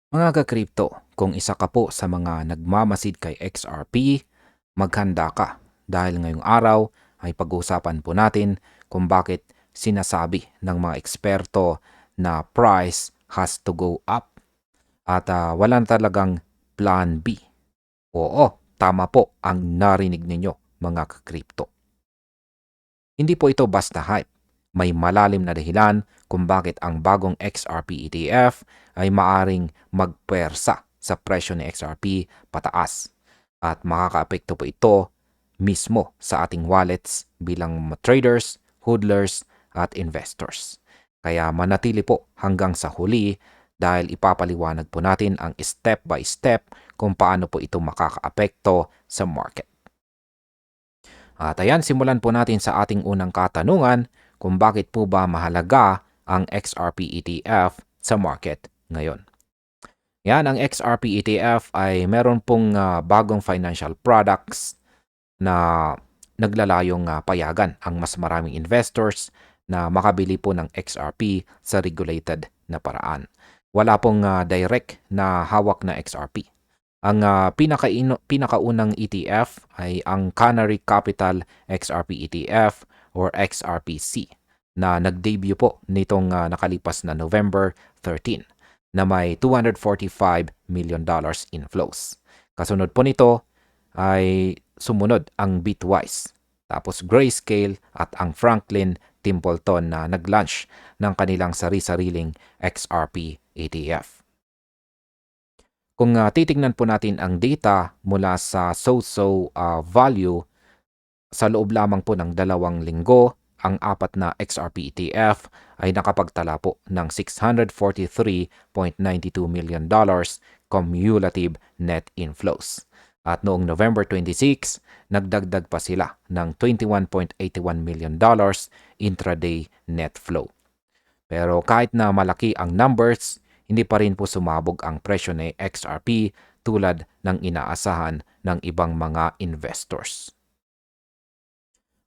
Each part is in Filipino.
Mga ka-crypto, kung isa ka po sa mga nagmamasid kay XRP, maghanda ka dahil ngayong araw ay pag-uusapan po natin kung bakit sinasabi ng mga eksperto na price has to go up at walang talagang plan B. Oo, tama po ang narinig ninyo mga ka-crypto. Hindi po ito basta hype. May malalim na dahilan kung bakit ang bagong XRP ETF ay maaring magpwersa sa presyo ni XRP pataas. At makakaapekto po ito mismo sa ating wallets bilang traders, hodlers at investors. Kaya manatili po hanggang sa huli dahil ipapaliwanag po natin ang step by step kung paano po ito makakaapekto sa market. At ayan, simulan po natin sa ating unang katanungan kung bakit po ba mahalaga ang XRP ETF sa market ngayon. Yan, ang XRP ETF ay meron pong bagong financial products na naglalayong payagan ang mas maraming investors na makabili po ng XRP sa regulated na paraan. Wala pong direct na hawak na XRP. Ang pinakaunang ETF ay ang Canary Capital XRP ETF or XRPC na nag-debut po nitong nakalipas na November 13 na may $245 million inflows. Kasunod po nito ay sumunod ang Bitwise, tapos Grayscale at ang Franklin Templeton na nag-launch ng kanilang sari-sariling XRP ETF. Kung titingnan po natin ang data mula sa SOSO value, sa loob lamang po ng 2 linggo, ang apat na XRP ETF ay nakapagtala po ng $643.92 million cumulative net inflows. At noong November 26, nagdagdag pa sila ng $21.81 million intraday net flow. Pero kahit na malaki ang numbers, hindi pa rin po sumabog ang presyo ni XRP tulad ng inaasahan ng ibang mga investors.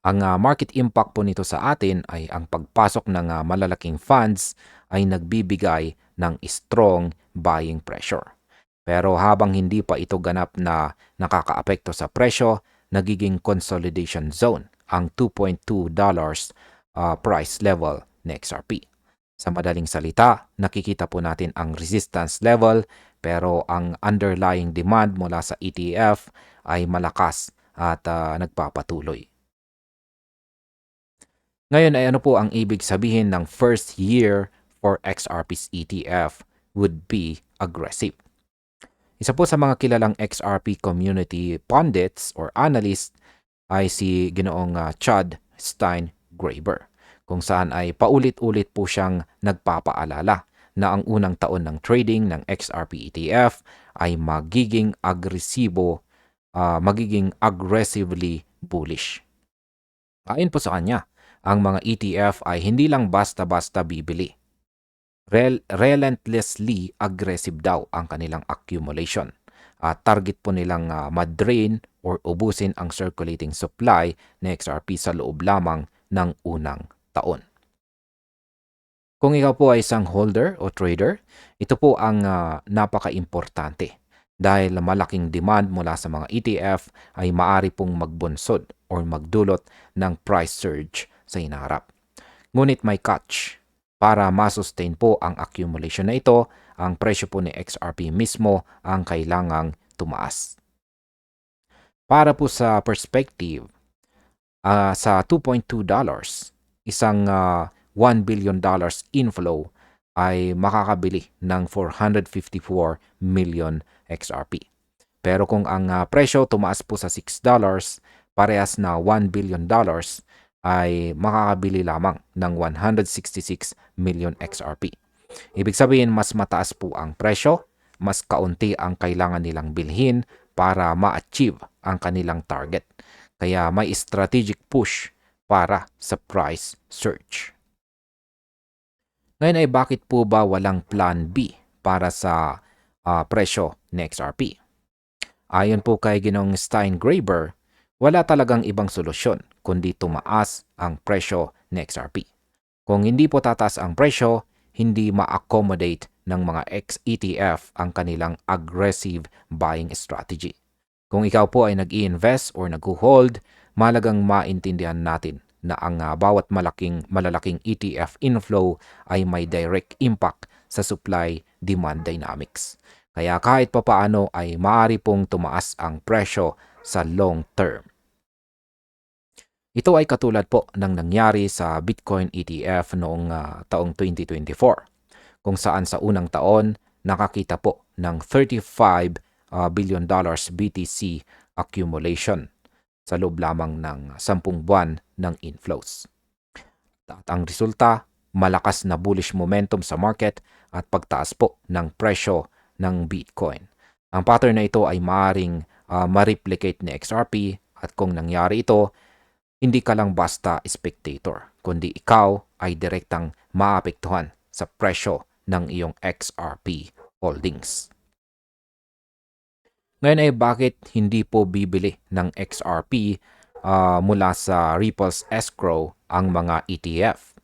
Ang market impact po nito sa atin ay ang pagpasok ng malalaking funds ay nagbibigay ng strong buying pressure. Pero habang hindi pa ito ganap na nakakaapekto sa presyo, nagiging consolidation zone ang $2.2 price level ni XRP. Sa madaling salita, nakikita po natin ang resistance level pero ang underlying demand mula sa ETF ay malakas at nagpapatuloy. Ngayon ay ano po ang ibig sabihin ng first year for XRP's ETF would be aggressive. Isa po sa mga kilalang XRP community pundits or analyst ay si Ginoong Chad Steingraber, kung saan ay paulit-ulit po siyang nagpapaalala na ang unang taon ng trading ng XRP ETF ay magiging aggressively bullish. Ayon po sa kanya, ang mga ETF ay hindi lang basta-basta bibili. Relentlessly aggressive daw ang kanilang accumulation. Target po nilang madrain or ubusin ang circulating supply ng XRP sa loob lamang ng unang taon. Kung ikaw po ay isang holder o trader, ito po ang napaka-importante dahil malaking demand mula sa mga ETF ay maari pong magbunsod or magdulot ng price surge sa hinaharap. Ngunit may catch. Para masustain po ang accumulation na ito, ang presyo po ni XRP mismo ang kailangang tumaas. Para po sa perspective, sa $2.2, isang $1 billion inflow ay makakabili ng 454 million XRP. Pero kung ang presyo tumaas po sa $6, parehas na $1 billion ay makakabili lamang ng 166 million XRP. Ibig sabihin, mas mataas po ang presyo, mas kaunti ang kailangan nilang bilhin para ma-achieve ang kanilang target. Kaya may strategic push para sa price surge. Ngayon ay bakit po ba walang plan B para sa presyo ni XRP? Ayon po kay Ginoong Steingraber, wala talagang ibang solusyon kundi tumaas ang presyo ni XRP. Kung hindi po tataas ang presyo, hindi ma-accommodate ng mga ex-ETF ang kanilang aggressive buying strategy. Kung ikaw po ay nag-i-invest or nag-hold, mahalagang maintindihan natin na ang bawat malalaking ETF inflow ay may direct impact sa supply-demand dynamics. Kaya kahit papaano ay maaari pong tumaas ang presyo sa long term. Ito ay katulad po ng nangyari sa Bitcoin ETF noong taong 2024, kung saan sa unang taon nakakita po ng $35 billion BTC accumulation sa loob lamang ng 10 buwan ng inflows. At ang resulta, malakas na bullish momentum sa market at pagtaas po ng presyo ng Bitcoin. Ang pattern na ito ay maaaring ma-replicate ni XRP at kung nangyari ito, hindi ka lang basta spectator, kundi ikaw ay direktang maapektuhan sa presyo ng iyong XRP holdings. Ngayon ay bakit hindi po bibili ng XRP mula sa Ripple's escrow ang mga ETF?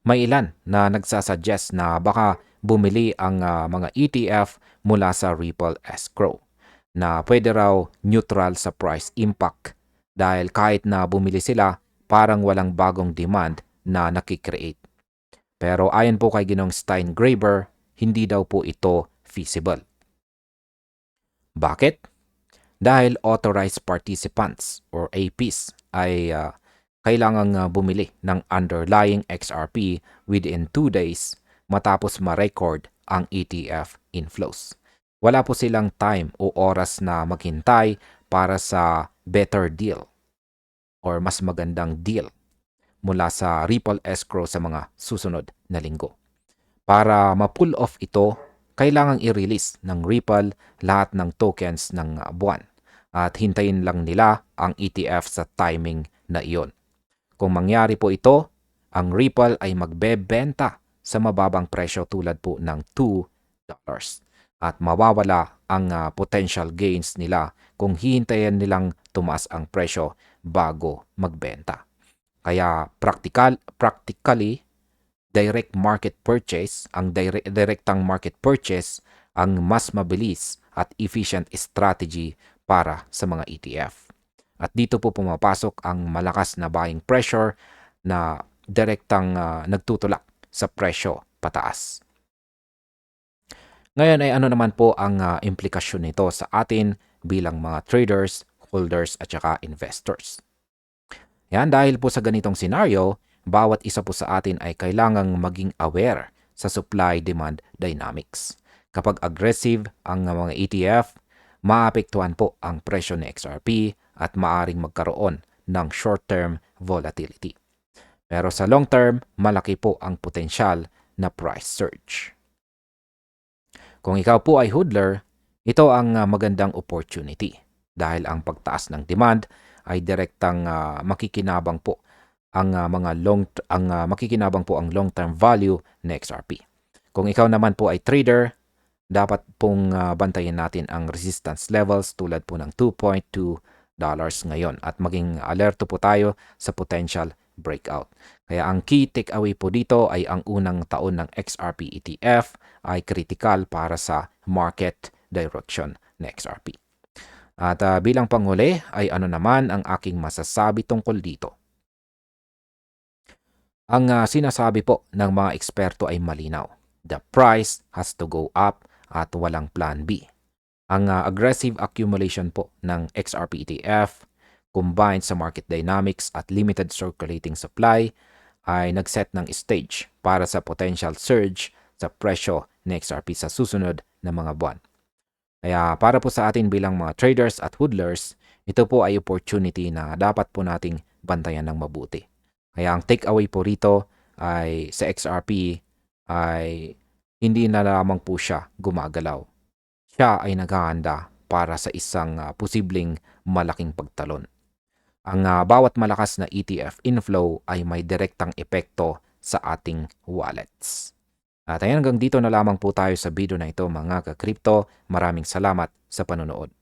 May ilan na nagsasuggest na baka bumili ang mga ETF mula sa Ripple escrow na pwede raw neutral sa price impact dahil kahit na bumili sila, parang walang bagong demand na nakikreate. Pero ayon po kay Ginong Steingraber, hindi daw po ito feasible. Bakit? Dahil authorized participants or APs ay kailangang bumili ng underlying XRP within 2 days matapos ma-record ang ETF inflows. Wala po silang time o oras na maghintay para sa better deal or mas magandang deal mula sa Ripple escrow sa mga susunod na linggo. Para ma-pull off ito, kailangang i-release ng Ripple lahat ng tokens ng buwan at hintayin lang nila ang ETF sa timing na iyon. Kung mangyari po ito, ang Ripple ay magbebenta sa mababang presyo tulad po ng $2 at mawawala ang potential gains nila kung hihintayin nilang tumaas ang presyo bago magbenta. Kaya practically, direct market purchase, ang direktang market purchase ang mas mabilis at efficient strategy para sa mga ETF. At dito po pumapasok ang malakas na buying pressure na direktang nagtutulak sa presyo pataas. Ngayon ay ano naman po ang implikasyon nito sa atin bilang mga traders, holders at saka investors. Yan, dahil po sa ganitong senaryo, bawat isa po sa atin ay kailangang maging aware sa supply-demand dynamics. Kapag aggressive ang mga ETF, maapektuhan po ang presyo ng XRP at maaring magkaroon ng short-term volatility. Pero sa long term, malaki po ang potensyal na price surge. Kung ikaw po ay hodler, ito ang magandang opportunity dahil ang pagtaas ng demand ay direktang makikinabang po ang makikinabang po ang long-term value ng XRP. Kung ikaw naman po ay trader, dapat pong bantayan natin ang resistance levels tulad po ng $2.2 ngayon at maging alerto po tayo sa potential breakout. Kaya ang key takeaway po dito ay ang unang taon ng XRP ETF ay critical para sa market direction ng XRP. At bilang panghuli ay ano naman ang aking masasabi tungkol dito. Ang sinasabi po ng mga eksperto ay malinaw. The price has to go up at walang plan B. Ang aggressive accumulation po ng XRP ETF combined sa market dynamics at limited circulating supply ay nagset ng stage para sa potential surge sa presyo ng XRP sa susunod na mga buwan. Kaya para po sa atin bilang mga traders at hodlers, ito po ay opportunity na dapat po nating bantayan ng mabuti. Kaya ang takeaway po rito ay sa XRP ay hindi na lamang po siya gumagalaw. Siya ay naghahanda para sa isang posibleng malaking pagtalon. Ang bawat malakas na ETF inflow ay may direktang epekto sa ating wallets. At ayan, hanggang dito na lamang po tayo sa video na ito mga ka-crypto. Maraming salamat sa panonood.